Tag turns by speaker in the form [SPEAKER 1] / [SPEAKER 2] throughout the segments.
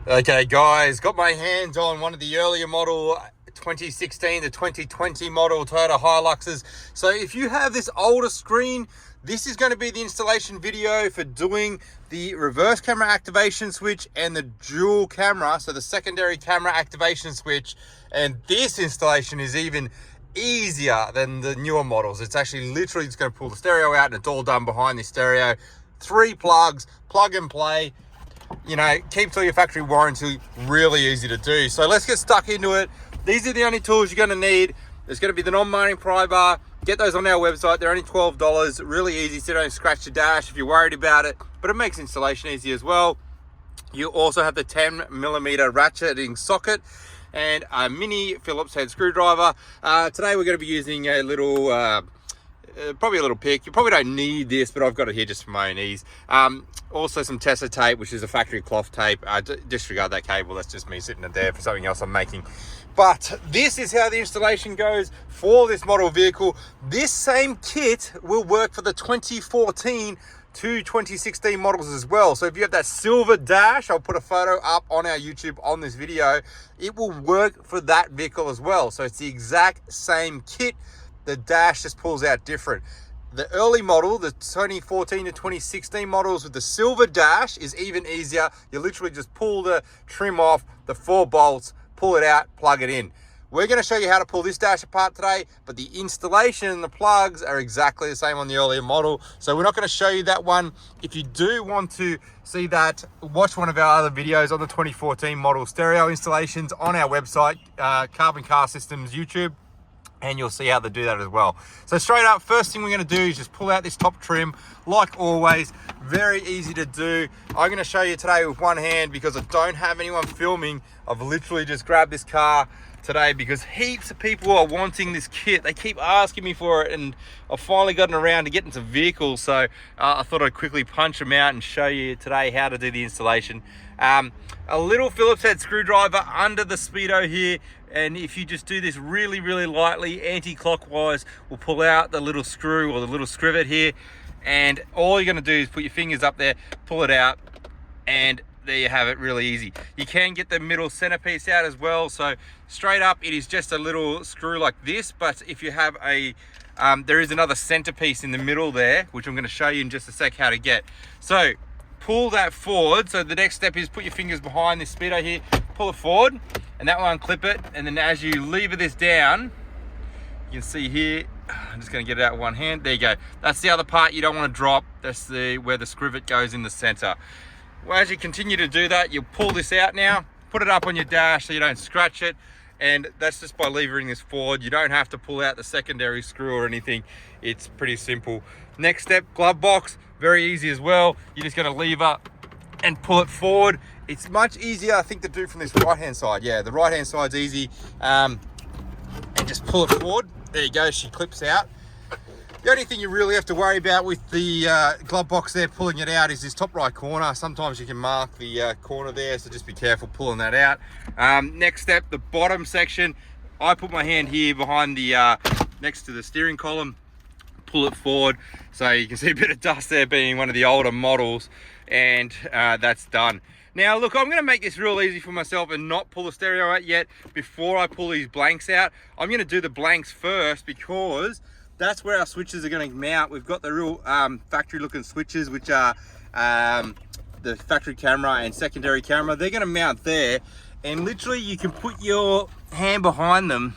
[SPEAKER 1] Okay guys, got my hands on one of the earlier model 2016 to 2020 model Toyota Hiluxes. So if you have this older screen, this is going to be the installation video for doing the reverse camera activation switch and the dual camera, so the secondary camera activation switch. And this installation is even easier than the newer models. It's actually literally just going to pull the stereo out and it's all done behind the stereo. 3 plugs, plug and play. You know, keeps all your factory warranty, really easy to do. So let's get stuck into it. These are the only tools you're going to need. There's going to be the non-mounting pry bar. Get those on our website. They're only $12. Really easy, so you don't scratch the dash if you're worried about it, but it makes installation easy as well. You also have the 10mm ratcheting socket and a mini Phillips head screwdriver. Today we're going to be using a little probably a little pick. You probably don't need this, but I've got it here just for my own ease. Also some Tessa tape, which is a factory cloth tape. Disregard that cable, that's just me sitting it there for something else I'm making. But this is how the installation goes for this model vehicle. This same kit will work for the 2014 to 2016 models as well. So if you have that silver dash, I'll put a photo up on our YouTube on this video, it will work for that vehicle as well. So it's the exact same kit. The dash just pulls out different. The early model, the 2014 to 2016 models with the silver dash, is even easier. You literally just pull the trim off, the 4 bolts, pull it out, plug it in. We're going to show you how to pull this dash apart today, but the installation and the plugs are exactly the same on the earlier model. So we're not going to show you that one. If you do want to see that, watch one of our other videos on the 2014 model stereo installations on our website, Carbon Car Systems YouTube. And you'll see how to do that as well. So straight up, first thing we're going to do is just pull out this top trim. Like always, very easy to do. I'm going to show you today with one hand because I don't have anyone filming. I've literally just grabbed this car today because heaps of people are wanting this kit. They keep asking me for it, and I've finally gotten around to getting some vehicles. So I thought I'd quickly punch them out and show you today how to do the installation. A little Phillips head screwdriver under the speedo here, and if you just do this really lightly anti-clockwise, we'll pull out the little screw or the little scrivet here, and all you're going to do is put your fingers up there, pull it out, and there you have it. Really easy. You can get the middle centerpiece out as well. So straight up, it is just a little screw like this, but if you have a there is another centerpiece in the middle there, which I'm going to show you in just a sec how to get. So pull that forward. So the next step is put your fingers behind this speedo here, pull it forward, and that one clip it, and then as you lever this down, you can see here, I'm just going to get it out with one hand. There you go. That's the other part you don't want to drop. That's where the scrivet goes in the center. Well, as you continue to do that, you'll pull this out now, put it up on your dash so you don't scratch it, and that's just by levering this forward. You don't have to pull out the secondary screw or anything. It's pretty simple. Next step, glove box, very easy as well. You're just going to lever and pull it forward. It's much easier, I think, to do from this right hand side. Yeah, the right hand side's easy. And just pull it forward. There you go, she clips out. The only thing you really have to worry about with the glove box there, pulling it out, is this top right corner. Sometimes you can mark the corner there, so just be careful pulling that out. Next step, the bottom section. I put my hand here behind the next to the steering column, pull it forward, so you can see a bit of dust there being one of the older models, and that's done. Now look, I'm going to make this real easy for myself and not pull the stereo out yet before I pull these blanks out. I'm going to do the blanks first because that's where our switches are going to mount. We've got the real factory looking switches, which are the factory camera and secondary camera. They're going to mount there, and literally you can put your hand behind them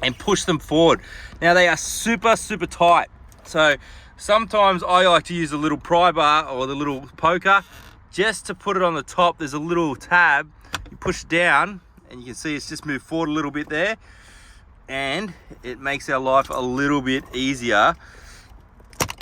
[SPEAKER 1] and push them forward. Now they are super tight, so sometimes I like to use a little pry bar or the little poker just to put it on the top. There's a little tab, you push down and you can see it's just moved forward a little bit there, and it makes our life a little bit easier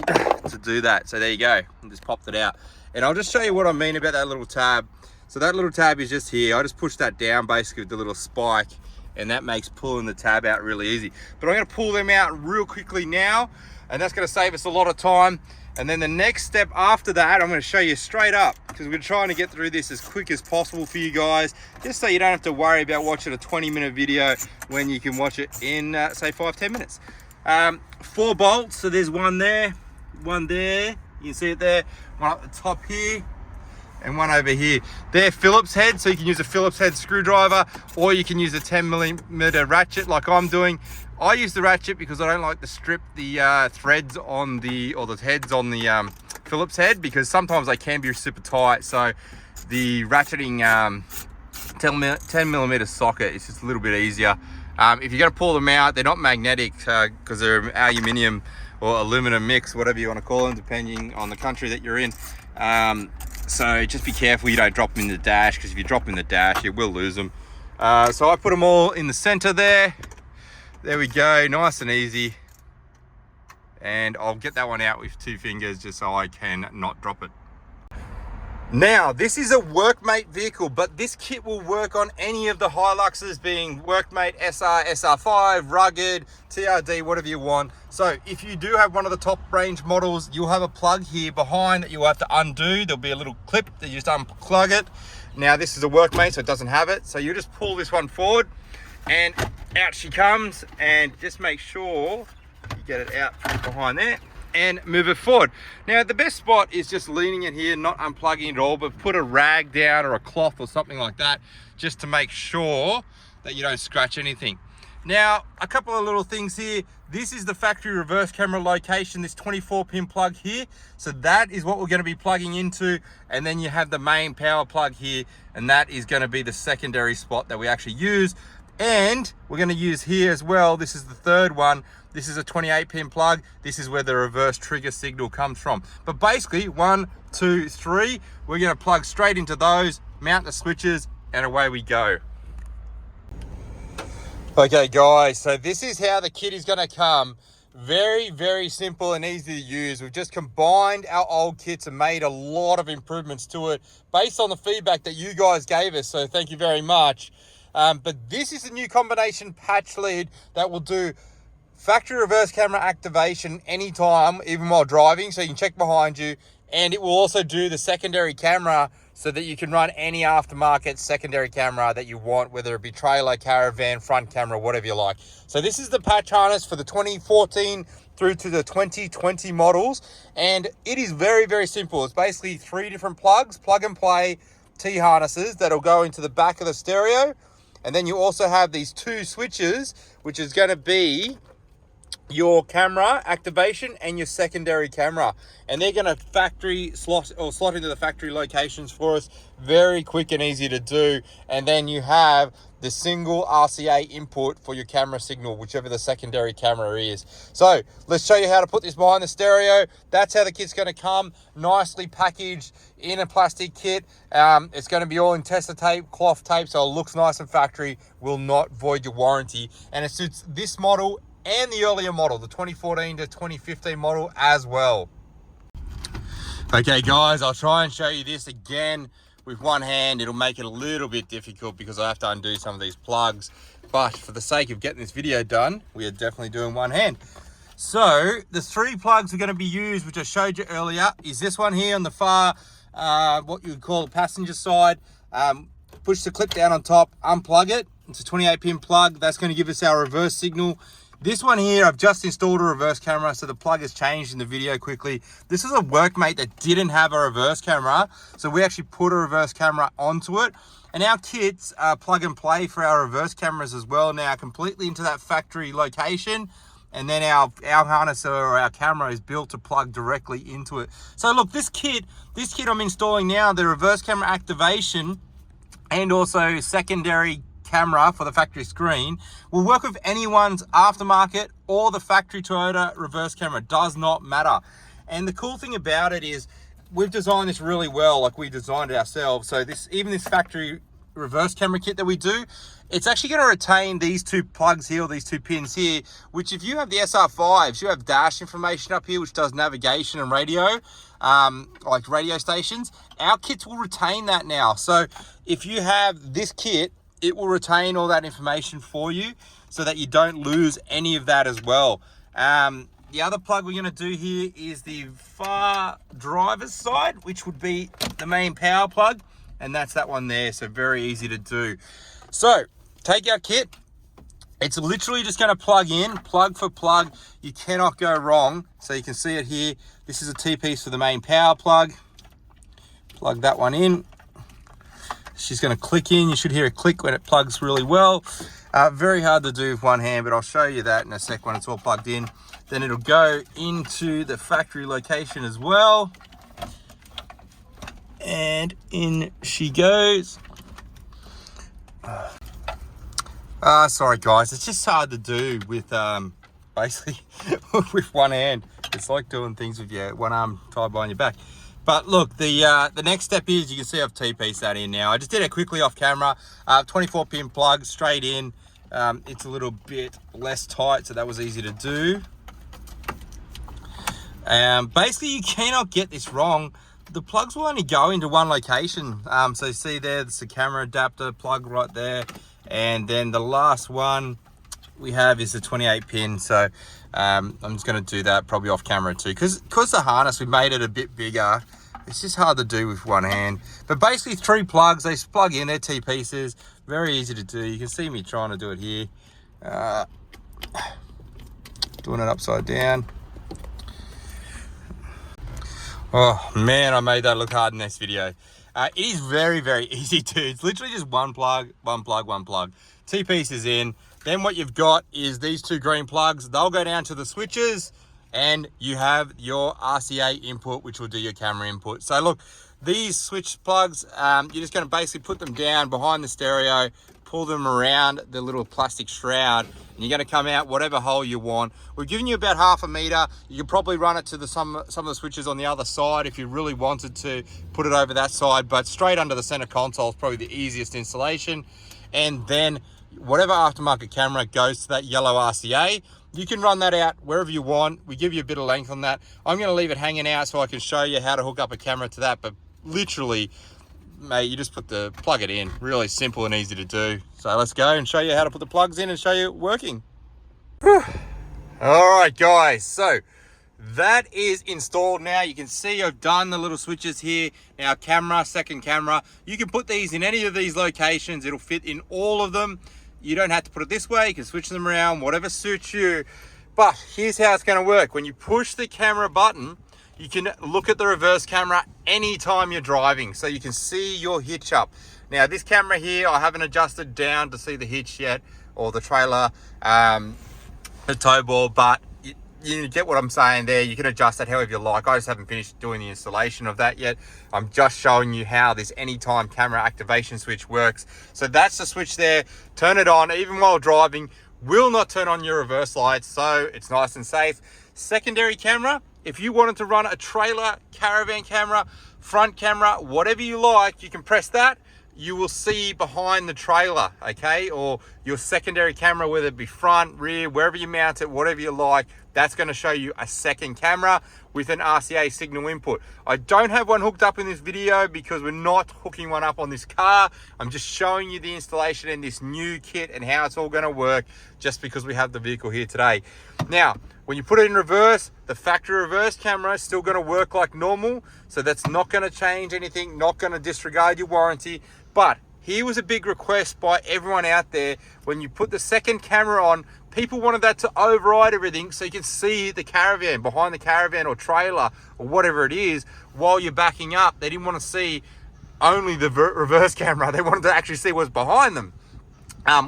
[SPEAKER 1] to do that. So there you go, I just popped it out, and I'll just show you what I mean about that little tab. So that little tab is just here. I just push that down basically with the little spike, and that makes pulling the tab out really easy. But I'm going to pull them out real quickly now, and that's going to save us a lot of time. And then the next step after that, I'm going to show you straight up, because we're trying to get through this as quick as possible for you guys, just so you don't have to worry about watching a 20-minute video when you can watch it in say 5-10 minutes. 4 bolts, so there's one there, one there, you can see it there, one up the top here, and one over here. They're Phillips head, so you can use a Phillips head screwdriver, or you can use a 10mm ratchet like I'm doing. I use the ratchet because I don't like to strip the threads on the, or the heads on the Phillips head, because sometimes they can be super tight. So the ratcheting 10mm socket is just a little bit easier. If you're going to pull them out, they're not magnetic because they're aluminium or aluminum mix, whatever you want to call them, depending on the country that you're in. So just be careful you don't drop them in the dash, because if you drop them in the dash, you will lose them. So I put them all in the center there. There we go, nice and easy. And I'll get that one out with 2 fingers just so I can not drop it. Now, this is a Workmate vehicle, but this kit will work on any of the Hiluxes, being Workmate SR, SR5, Rugged, TRD, whatever you want. So if you do have one of the top range models, you'll have a plug here behind that you'll have to undo. There'll be a little clip that you just unplug it. Now, this is a Workmate, so it doesn't have it. So you just pull this one forward and out she comes, and just make sure you get it out behind there and move it forward. Now, the best spot is just leaning it here, not unplugging it all, but put a rag down or a cloth or something like that, just to make sure that you don't scratch anything. Now, a couple of little things here. This is the factory reverse camera location, this 24-pin plug here. So that is what we're going to be plugging into. And then you have the main power plug here, and that is going to be the secondary spot that we actually use. And we're going to use here as well. This is the third one. This is a 28-pin plug. This is where the reverse trigger signal comes from. But basically, 1, 2, 3, we're going to plug straight into those, mount the switches, and away we go. Okay, guys, so this is how the kit is going to come. Very, very simple and easy to use. We've just combined our old kits and made a lot of improvements to it based on the feedback that you guys gave us. So thank you very much. But this is a new combination patch lead that will do factory reverse camera activation anytime, even while driving, so you can check behind you. And it will also do the secondary camera so that you can run any aftermarket secondary camera that you want, whether it be trailer, caravan, front camera, whatever you like. So this is the patch harness for the 2014 through to the 2020 models. And it is very, very simple. It's basically 3 different plugs, plug and play T-harnesses that'll go into the back of the stereo. And then you also have these 2 switches, which is going to be your camera activation and your secondary camera, and they're going to factory slot into the factory locations for us. Very quick and easy to do. And then you have the single RCA input for your camera signal, whichever the secondary camera is. So let's show you how to put this behind the stereo. That's how the kit's going to come, nicely packaged in a plastic kit. It's going to be all in tester tape, cloth tape, so it looks nice and factory, will not void your warranty, and it suits this model and the earlier model, the 2014 to 2015 model as well. Okay guys, I'll try and show you this again with one hand. It'll make it a little bit difficult because I have to undo some of these plugs, but for the sake of getting this video done, we are definitely doing one hand. So the 3 plugs are going to be used, which I showed you earlier, is this one here on the far, what you would call the passenger side. Push the clip down on top, unplug it. It's a 28-pin plug. That's going to give us our reverse signal. This one here, I've just installed a reverse camera, so the plug has changed in the video quickly. This is a Workmate that didn't have a reverse camera, so we actually put a reverse camera onto it. And our kits plug and play for our reverse cameras as well now, completely into that factory location. And then our harness or our camera is built to plug directly into it. So look, this kit I'm installing now, the reverse camera activation and also secondary camera for the factory screen, will work with anyone's aftermarket or the factory Toyota reverse camera. Does not matter. And the cool thing about it is we've designed this really well, like we designed it ourselves. So even this factory reverse camera kit that we do, it's actually going to retain these 2 plugs here, or these 2 pins here, which if you have the SR5s, you have dash information up here, which does navigation and radio, like radio stations. Our kits will retain that now. So if you have this kit, it will retain all that information for you so that you don't lose any of that as well. The other plug we're going to do here is the far driver's side, which would be the main power plug, and that's that one there. So very easy to do. So take our kit. It's literally just going to plug in, plug for plug. You cannot go wrong. So you can see it here. This is a T-piece for the main power plug. plug that one in. She's going to click in. You should hear a click when it plugs really well. Very hard to do with one hand, but I'll show you that in a sec when it's all plugged in. Then it'll go into the factory location as well. And in she goes. Sorry guys, it's just hard to do with basically with one hand. It's like doing things with your one arm tied behind your back. But look, the next step is, you can see I've T-pieced that in now. I just did it quickly off camera. 24 pin plug straight in. It's a little bit less tight, so that was easy to do. Basically, you cannot get this wrong. The plugs will only go into one location. So you see there's the camera adapter plug right there. And then the last one we have is the 28 pin. So I'm just going to do that probably off camera too. Because the harness, we made it a bit bigger. It's just hard to do with one hand. But basically 3 plugs, they plug in, they're T-pieces. Very easy to do. You can see me trying to do it here. Doing it upside down. Oh man, I made that look hard in this video. It is very, very easy to. It's literally just one plug, one plug, one plug. T-pieces in. Then what you've got is these 2 green plugs. They'll go down to the switches, and you have your RCA input, which will do your camera input. So look, these switch plugs, you're just going to basically put them down behind the stereo, pull them around the little plastic shroud, and you're going to come out whatever hole you want. We've given you about 1/2 meter. You can probably run it to some of the switches on the other side if you really wanted to put it over that side, but straight under the center console is probably the easiest installation. And then whatever aftermarket camera goes to that yellow RCA, you can run that out wherever you want. We give you a bit of length on that. I'm going to leave it hanging out so I can show you how to hook up a camera to that, but literally, mate, you just plug it in. Really simple and easy to do. So let's go and show you how to put the plugs in and show you it working. All right, guys. So that is installed now. You can see I've done the little switches here. Now camera, second camera. You can put these in any of these locations. It'll fit in all of them. You don't have to put it this way. You can switch them around, whatever suits you. But here's how it's going to work. When you push the camera button, you can look at the reverse camera anytime you're driving, so you can see your hitch up. Now this camera here, I haven't adjusted down to see the hitch yet, or the trailer, the tow ball, but you get what I'm saying there. You can adjust that however you like. I just haven't finished doing the installation of that yet. I'm just showing you how this anytime camera activation switch works. So that's the switch there. Turn it on even while driving. Will not turn on your reverse lights, so it's nice and safe. Secondary camera, if you wanted to run a trailer, caravan camera, front camera, whatever you like, you can press that. You will see behind the trailer, okay? Or your secondary camera, whether it be front, rear, wherever you mount it, whatever you like, that's going to show you a second camera with an RCA signal input. I don't have one hooked up in this video because we're not hooking one up on this car. I'm just showing you the installation in this new kit and how it's all going to work, just because we have the vehicle here today. Now, when you put it in reverse, the factory reverse camera is still going to work like normal. So that's not going to change anything, not going to disregard your warranty. But here was a big request by everyone out there. When you put the second camera on, people wanted that to override everything so you can see the caravan, behind the caravan or trailer or whatever it is, while you're backing up. They didn't want to see only the reverse camera. They wanted to actually see what's behind them.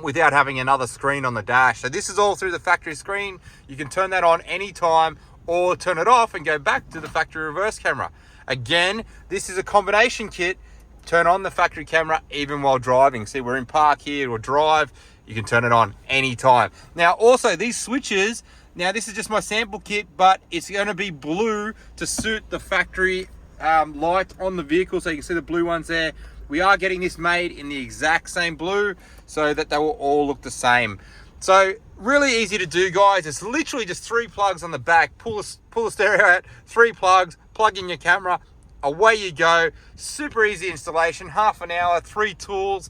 [SPEAKER 1] Without having another screen on the dash. So this is all through the factory screen. You can turn that on anytime or turn it off and go back to the factory reverse camera. Again, this is a combination kit. Turn on the factory camera even while driving. See, we're in park here or drive. You can turn it on anytime. Now, also these switches, now this is just my sample kit, but it's going to be blue to suit the factory light on the vehicle. So you can see the blue ones there. We are getting this made in the exact same blue so that they will all look the same. So really easy to do, guys. It's literally just 3 plugs on the back. Pull the stereo out, 3 plugs, plug in your camera, away you go. Super easy installation, half an hour, 3 tools.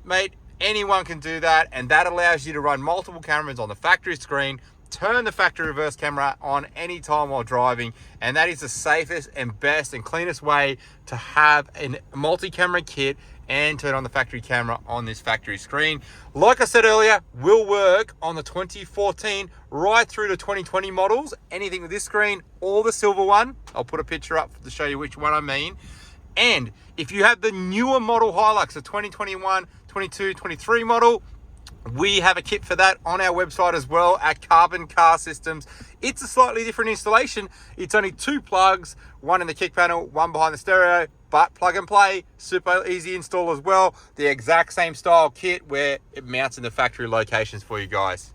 [SPEAKER 1] Mate, anyone can do that, and that allows you to run multiple cameras on the factory screen, turn the factory reverse camera on anytime while driving, and that is the safest and best and cleanest way to have a multi-camera kit and turn on the factory camera on this factory screen. Like I said earlier, will work on the 2014 right through to 2020 models. Anything with this screen or the silver one, I'll put a picture up to show you which one I mean. And if you have the newer model Hilux, the 2021, 22, 23 model, we have a kit for that on our website as well at Carbon Car Systems. It's a slightly different installation. It's only 2 plugs, one in the kick panel, one behind the stereo, but plug and play, super easy install as well. The exact same style kit where it mounts in the factory locations for you guys.